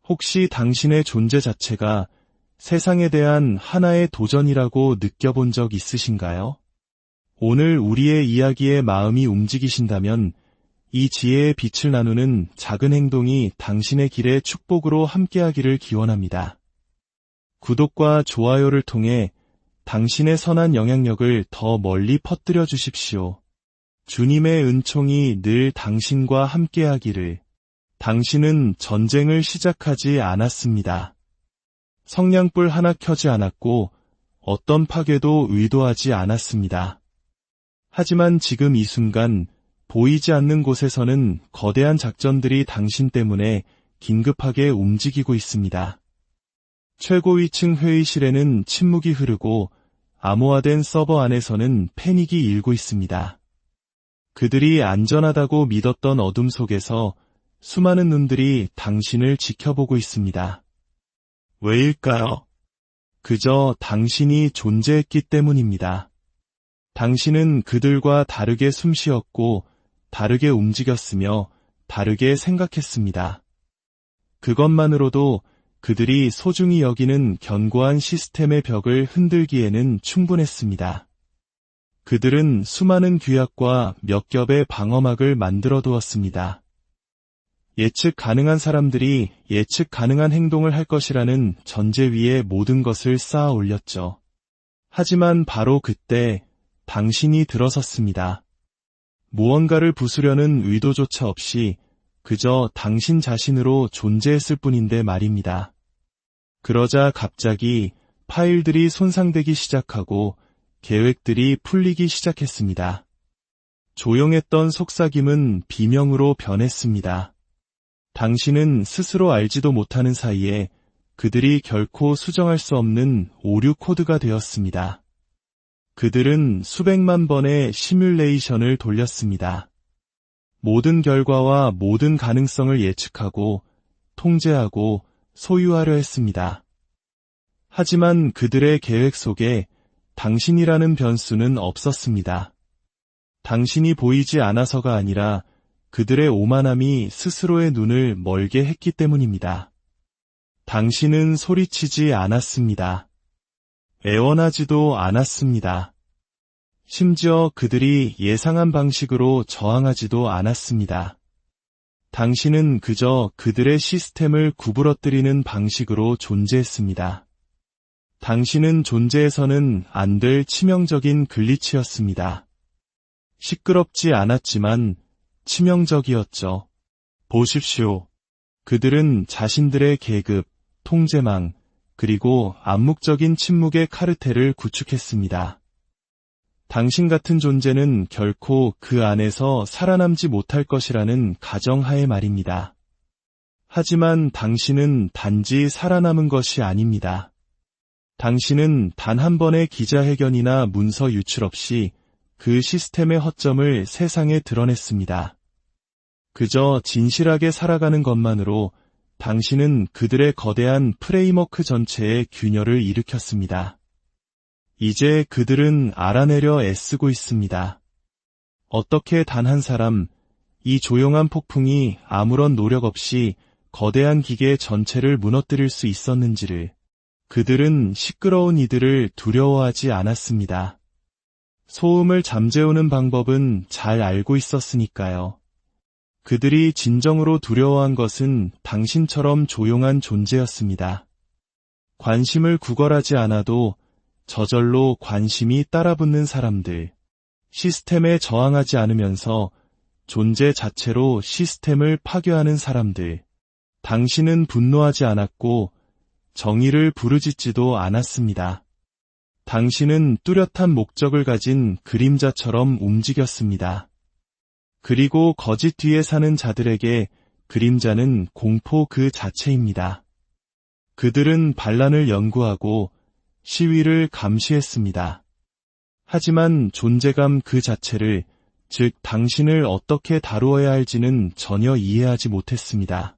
혹시 당신의 존재 자체가 세상에 대한 하나의 도전이라고 느껴본 적 있으신가요? 오늘 우리의 이야기에 마음이 움직이신다면 이 지혜의 빛을 나누는 작은 행동이 당신의 길에 축복으로 함께하기를 기원합니다. 구독과 좋아요를 통해 당신의 선한 영향력을 더 멀리 퍼뜨려 주십시오. 주님의 은총이 늘 당신과 함께하기를. 당신은 전쟁을 시작하지 않았습니다. 성냥불 하나 켜지 않았고 어떤 파괴도 의도하지 않았습니다. 하지만 지금 이 순간 보이지 않는 곳에서는 거대한 작전들이 당신 때문에 긴급하게 움직이고 있습니다. 최고위층 회의실에는 침묵이 흐르고 암호화된 서버 안에서는 패닉이 일고 있습니다. 그들이 안전하다고 믿었던 어둠 속에서 수많은 눈들이 당신을 지켜보고 있습니다. 왜일까요? 그저 당신이 존재했기 때문입니다. 당신은 그들과 다르게 숨쉬었고 다르게 움직였으며 다르게 생각했습니다. 그것만으로도 그들이 소중히 여기는 견고한 시스템의 벽을 흔들기에는 충분했습니다. 그들은 수많은 규약과 몇 겹의 방어막을 만들어 두었습니다. 예측 가능한 사람들이 예측 가능한 행동을 할 것이라는 전제 위에 모든 것을 쌓아 올렸죠. 하지만 바로 그때 당신이 들어섰습니다. 무언가를 부수려는 의도조차 없이 그저 당신 자신으로 존재했을 뿐인데 말입니다. 그러자 갑자기 파일들이 손상되기 시작하고 계획들이 풀리기 시작했습니다. 조용했던 속삭임은 비명으로 변했습니다. 당신은 스스로 알지도 못하는 사이에 그들이 결코 수정할 수 없는 오류 코드가 되었습니다. 그들은 수백만 번의 시뮬레이션을 돌렸습니다. 모든 결과와 모든 가능성을 예측하고 통제하고 소유하려 했습니다. 하지만 그들의 계획 속에 당신이라는 변수는 없었습니다. 당신이 보이지 않아서가 아니라 그들의 오만함이 스스로의 눈을 멀게 했기 때문입니다. 당신은 소리치지 않았습니다. 애원하지도 않았습니다. 심지어 그들이 예상한 방식으로 저항하지도 않았습니다. 당신은 그저 그들의 시스템을 구부러뜨리는 방식으로 존재했습니다. 당신은 존재해서는 안 될 치명적인 글리치였습니다. 시끄럽지 않았지만 치명적이었죠. 보십시오. 그들은 자신들의 계급, 통제망, 그리고 암묵적인 침묵의 카르텔을 구축했습니다. 당신 같은 존재는 결코 그 안에서 살아남지 못할 것이라는 가정하에 말입니다. 하지만 당신은 단지 살아남은 것이 아닙니다. 당신은 단 한 번의 기자회견이나 문서 유출 없이 그 시스템의 허점을 세상에 드러냈습니다. 그저 진실하게 살아가는 것만으로 당신은 그들의 거대한 프레임워크 전체에 균열을 일으켰습니다. 이제 그들은 알아내려 애쓰고 있습니다. 어떻게 단 한 사람, 이 조용한 폭풍이 아무런 노력 없이 거대한 기계 전체를 무너뜨릴 수 있었는지를. 그들은 시끄러운 이들을 두려워하지 않았습니다. 소음을 잠재우는 방법은 잘 알고 있었으니까요. 그들이 진정으로 두려워한 것은 당신처럼 조용한 존재였습니다. 관심을 구걸하지 않아도 저절로 관심이 따라붙는 사람들, 시스템에 저항하지 않으면서 존재 자체로 시스템을 파괴하는 사람들. 당신은 분노하지 않았고 정의를 부르짖지도 않았습니다. 당신은 뚜렷한 목적을 가진 그림자처럼 움직였습니다. 그리고 거짓 뒤에 사는 자들에게 그림자는 공포 그 자체입니다. 그들은 반란을 연구하고 시위를 감시했습니다. 하지만 존재감 그 자체를, 즉 당신을 어떻게 다루어야 할지는 전혀 이해하지 못했습니다.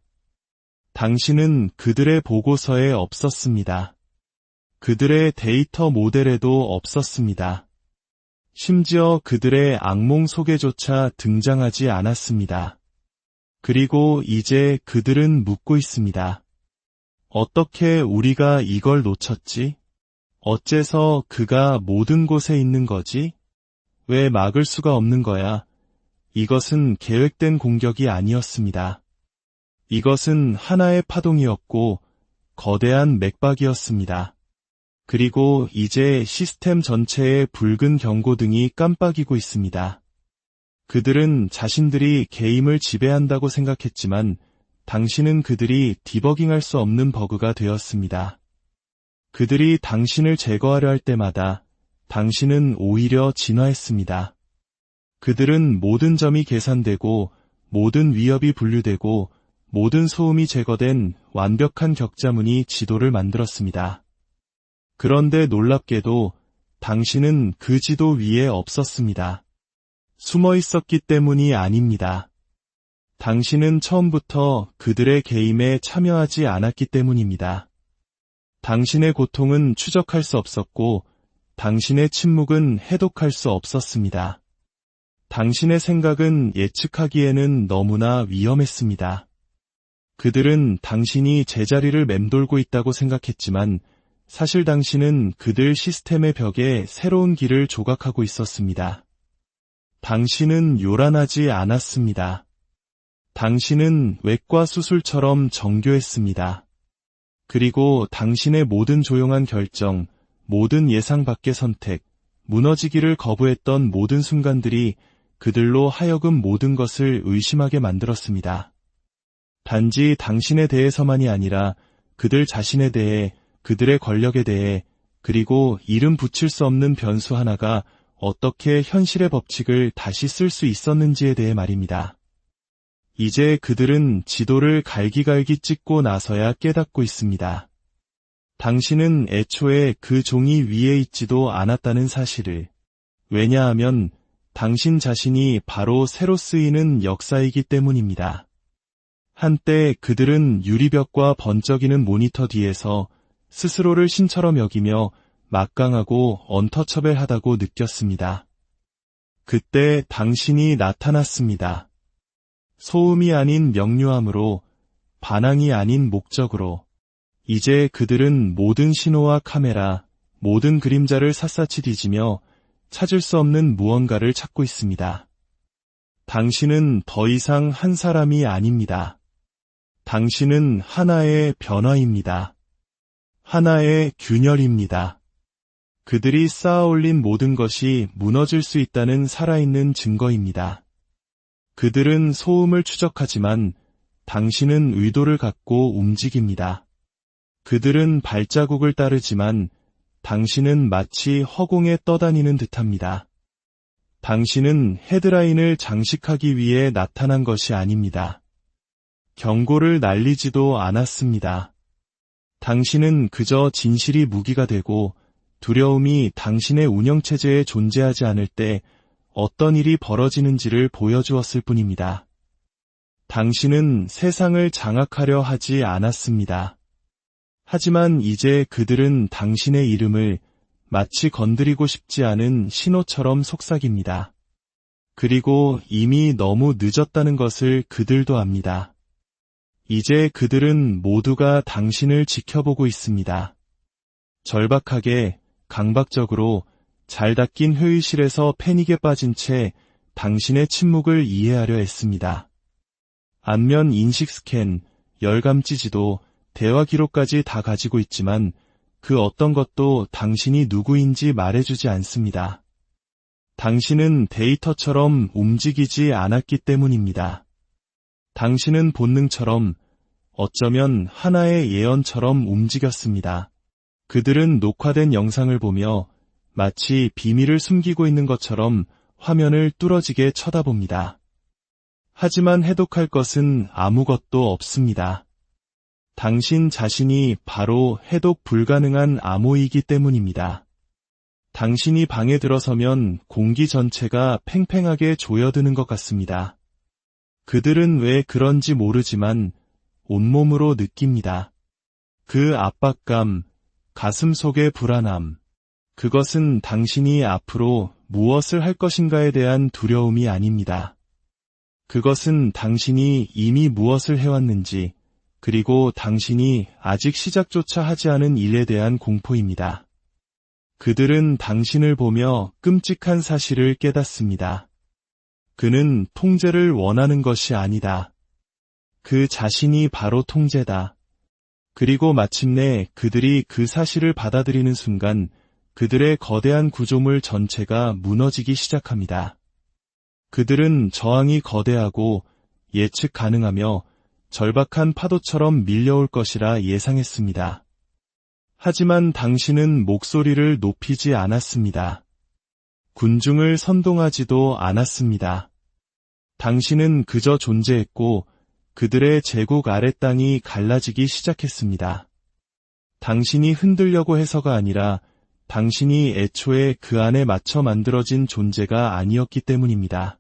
당신은 그들의 보고서에 없었습니다. 그들의 데이터 모델에도 없었습니다. 심지어 그들의 악몽 속에조차 등장하지 않았습니다. 그리고 이제 그들은 묻고 있습니다. 어떻게 우리가 이걸 놓쳤지? 어째서 그가 모든 곳에 있는 거지? 왜 막을 수가 없는 거야? 이것은 계획된 공격이 아니었습니다. 이것은 하나의 파동이었고 거대한 맥박이었습니다. 그리고 이제 시스템 전체의 붉은 경고등이 깜빡이고 있습니다. 그들은 자신들이 게임을 지배한다고 생각했지만 당신은 그들이 디버깅할 수 없는 버그가 되었습니다. 그들이 당신을 제거하려 할 때마다 당신은 오히려 진화했습니다. 그들은 모든 점이 계산되고 모든 위협이 분류되고 모든 소음이 제거된 완벽한 격자무늬 지도를 만들었습니다. 그런데 놀랍게도 당신은 그 지도 위에 없었습니다. 숨어 있었기 때문이 아닙니다. 당신은 처음부터 그들의 게임에 참여하지 않았기 때문입니다. 당신의 고통은 추적할 수 없었고 당신의 침묵은 해독할 수 없었습니다. 당신의 생각은 예측하기에는 너무나 위험했습니다. 그들은 당신이 제자리를 맴돌고 있다고 생각했지만 사실 당신은 그들 시스템의 벽에 새로운 길을 조각하고 있었습니다. 당신은 요란하지 않았습니다. 당신은 외과 수술처럼 정교했습니다. 그리고 당신의 모든 조용한 결정, 모든 예상 밖의 선택, 무너지기를 거부했던 모든 순간들이 그들로 하여금 모든 것을 의심하게 만들었습니다. 단지 당신에 대해서만이 아니라 그들 자신에 대해, 그들의 권력에 대해, 그리고 이름 붙일 수 없는 변수 하나가 어떻게 현실의 법칙을 다시 쓸 수 있었는지에 대해 말입니다. 이제 그들은 지도를 갈기갈기 찍고 나서야 깨닫고 있습니다. 당신은 애초에 그 종이 위에 있지도 않았다는 사실을. 왜냐하면 당신 자신이 바로 새로 쓰이는 역사이기 때문입니다. 한때 그들은 유리벽과 번쩍이는 모니터 뒤에서 스스로를 신처럼 여기며 막강하고 언터처벨하다고 느꼈습니다. 그때 당신이 나타났습니다. 소음이 아닌 명료함으로, 반항이 아닌 목적으로. 이제 그들은 모든 신호와 카메라, 모든 그림자를 샅샅이 뒤지며 찾을 수 없는 무언가를 찾고 있습니다. 당신은 더 이상 한 사람이 아닙니다. 당신은 하나의 변화입니다. 하나의 균열입니다. 그들이 쌓아올린 모든 것이 무너질 수 있다는 살아있는 증거입니다. 그들은 소음을 추적하지만 당신은 의도를 갖고 움직입니다. 그들은 발자국을 따르지만 당신은 마치 허공에 떠다니는 듯합니다. 당신은 헤드라인을 장식하기 위해 나타난 것이 아닙니다. 경고를 날리지도 않았습니다. 당신은 그저 진실이 무기가 되고 두려움이 당신의 운영체제에 존재하지 않을 때 어떤 일이 벌어지는지를 보여주었을 뿐입니다. 당신은 세상을 장악하려 하지 않았습니다. 하지만 이제 그들은 당신의 이름을 마치 건드리고 싶지 않은 신호처럼 속삭입니다. 그리고 이미 너무 늦었다는 것을 그들도 압니다. 이제 그들은 모두가 당신을 지켜보고 있습니다. 절박하게, 강박적으로 잘 닦인 회의실에서 패닉에 빠진 채 당신의 침묵을 이해하려 했습니다. 안면 인식 스캔, 열감지 지도, 대화 기록까지 다 가지고 있지만 그 어떤 것도 당신이 누구인지 말해주지 않습니다. 당신은 데이터처럼 움직이지 않았기 때문입니다. 당신은 본능처럼, 어쩌면 하나의 예언처럼 움직였습니다. 그들은 녹화된 영상을 보며 마치 비밀을 숨기고 있는 것처럼 화면을 뚫어지게 쳐다봅니다. 하지만 해독할 것은 아무것도 없습니다. 당신 자신이 바로 해독 불가능한 암호이기 때문입니다. 당신이 방에 들어서면 공기 전체가 팽팽하게 조여드는 것 같습니다. 그들은 왜 그런지 모르지만 온몸으로 느낍니다. 그 압박감, 가슴 속의 불안함. 그것은 당신이 앞으로 무엇을 할 것인가에 대한 두려움이 아닙니다. 그것은 당신이 이미 무엇을 해왔는지, 그리고 당신이 아직 시작조차 하지 않은 일에 대한 공포입니다. 그들은 당신을 보며 끔찍한 사실을 깨닫습니다. 그는 통제를 원하는 것이 아니다. 그 자신이 바로 통제다. 그리고 마침내 그들이 그 사실을 받아들이는 순간 그들의 거대한 구조물 전체가 무너지기 시작합니다. 그들은 저항이 거대하고 예측 가능하며 절박한 파도처럼 밀려올 것이라 예상했습니다. 하지만 당신은 목소리를 높이지 않았습니다. 군중을 선동하지도 않았습니다. 당신은 그저 존재했고 그들의 제국 아래 땅이 갈라지기 시작했습니다. 당신이 흔들려고 해서가 아니라 당신이 애초에 그 안에 맞춰 만들어진 존재가 아니었기 때문입니다.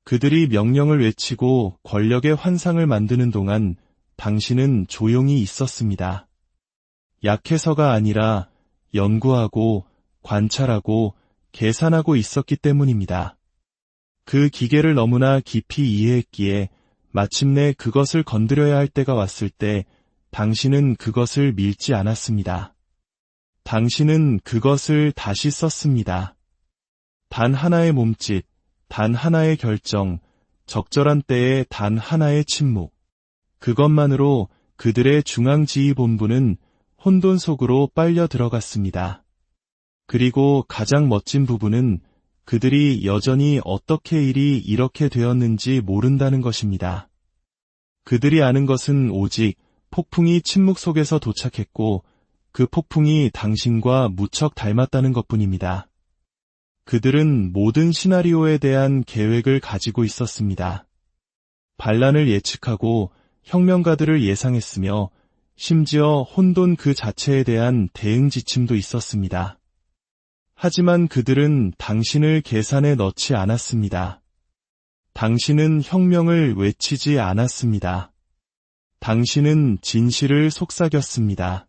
그들이 명령을 외치고 권력의 환상을 만드는 동안 당신은 조용히 있었습니다. 약해서가 아니라 연구하고 관찰하고 계산하고 있었기 때문입니다. 그 기계를 너무나 깊이 이해했기에 마침내 그것을 건드려야 할 때가 왔을 때 당신은 그것을 밀지 않았습니다. 당신은 그것을 다시 썼습니다. 단 하나의 몸짓, 단 하나의 결정, 적절한 때에 단 하나의 침묵. 그것만으로 그들의 중앙지휘본부는 혼돈 속으로 빨려 들어갔습니다. 그리고 가장 멋진 부분은 그들이 여전히 어떻게 일이 이렇게 되었는지 모른다는 것입니다. 그들이 아는 것은 오직 폭풍이 침묵 속에서 도착했고 그 폭풍이 당신과 무척 닮았다는 것뿐입니다. 그들은 모든 시나리오에 대한 계획을 가지고 있었습니다. 반란을 예측하고 혁명가들을 예상했으며 심지어 혼돈 그 자체에 대한 대응 지침도 있었습니다. 하지만 그들은 당신을 계산에 넣지 않았습니다. 당신은 혁명을 외치지 않았습니다. 당신은 진실을 속삭였습니다.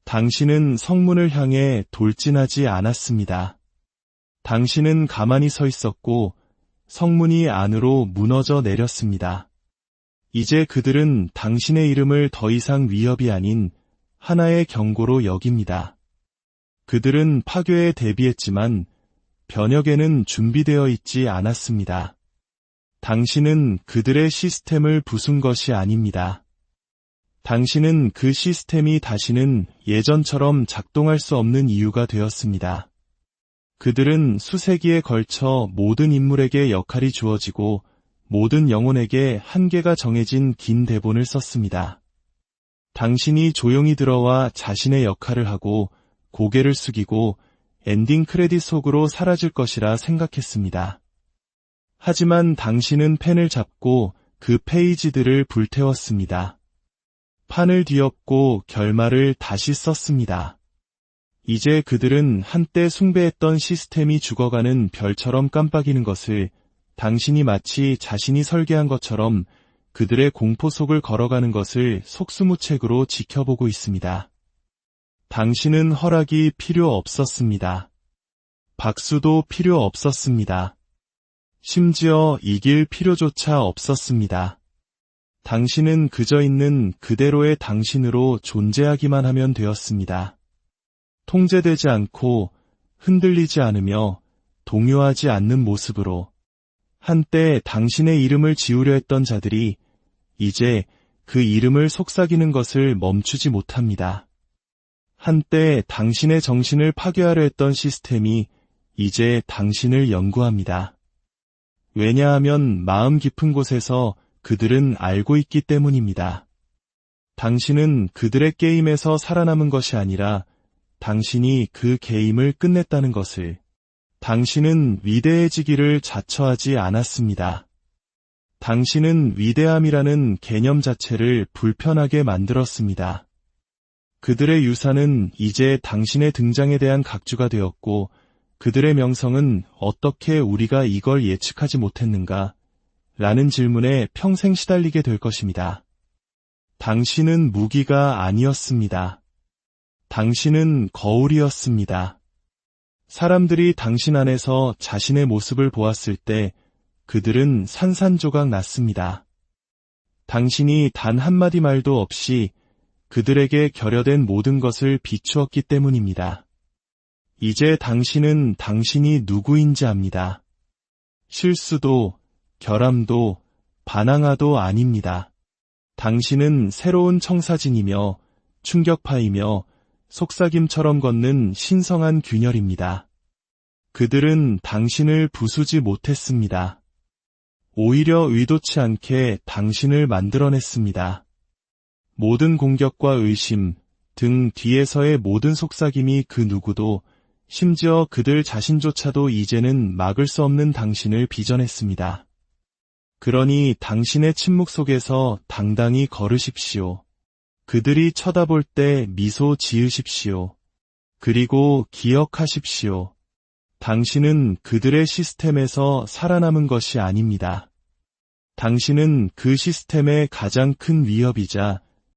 당신은 성문을 향해 돌진하지 않았습니다. 당신은 가만히 서 있었고 성문이 안으로 무너져 내렸습니다. 이제 그들은 당신의 이름을 더 이상 위협이 아닌 하나의 경고로 여깁니다. 그들은 파괴에 대비했지만 변혁에는 준비되어 있지 않았습니다. 당신은 그들의 시스템을 부순 것이 아닙니다. 당신은 그 시스템이 다시는 예전처럼 작동할 수 없는 이유가 되었습니다. 그들은 수세기에 걸쳐 모든 인물에게 역할이 주어지고 모든 영혼에게 한계가 정해진 긴 대본을 썼습니다. 당신이 조용히 들어와 자신의 역할을 하고 고개를 숙이고 엔딩 크레딧 속으로 사라질 것이라 생각했습니다. 하지만 당신은 펜을 잡고 그 페이지들을 불태웠습니다. 판을 뒤엎고 결말을 다시 썼습니다. 이제 그들은 한때 숭배했던 시스템이 죽어가는 별처럼 깜빡이는 것을 당신이 마치 자신이 설계한 것처럼 그들의 공포 속을 걸어가는 것을 속수무책으로 지켜보고 있습니다. 당신은 허락이 필요 없었습니다. 박수도 필요 없었습니다. 심지어 이길 필요조차 없었습니다. 당신은 그저 있는 그대로의 당신으로 존재하기만 하면 되었습니다. 통제되지 않고 흔들리지 않으며 동요하지 않는 모습으로 한때 당신의 이름을 지우려 했던 자들이 이제 그 이름을 속삭이는 것을 멈추지 못합니다. 한때 당신의 정신을 파괴하려 했던 시스템이 이제 당신을 연구합니다. 왜냐하면 마음 깊은 곳에서 그들은 알고 있기 때문입니다. 당신은 그들의 게임에서 살아남은 것이 아니라 당신이 그 게임을 끝냈다는 것을. 당신은 위대해지기를 자처하지 않았습니다. 당신은 위대함이라는 개념 자체를 불편하게 만들었습니다. 그들의 유산은 이제 당신의 등장에 대한 각주가 되었고 그들의 명성은 어떻게 우리가 이걸 예측하지 못했는가? 라는 질문에 평생 시달리게 될 것입니다. 당신은 무기가 아니었습니다. 당신은 거울이었습니다. 사람들이 당신 안에서 자신의 모습을 보았을 때 그들은 산산조각 났습니다. 당신이 단 한마디 말도 없이 그들에게 결여된 모든 것을 비추었기 때문입니다. 이제 당신은 당신이 누구인지 압니다. 실수도, 결함도, 반항아도 아닙니다. 당신은 새로운 청사진이며 충격파이며 속삭임처럼 걷는 신성한 균열입니다. 그들은 당신을 부수지 못했습니다. 오히려 의도치 않게 당신을 만들어냈습니다. 모든 공격과 의심 등 뒤에서의 모든 속삭임이 그 누구도, 심지어 그들 자신조차도 이제는 막을 수 없는 당신을 빚어냈습니다. 그러니 당신의 침묵 속에서 당당히 걸으십시오. 그들이 쳐다볼 때 미소 지으십시오. 그리고 기억하십시오. 당신은 그들의 시스템에서 살아남은 것이 아닙니다. 당신은 그 시스템의 가장 큰 위협이자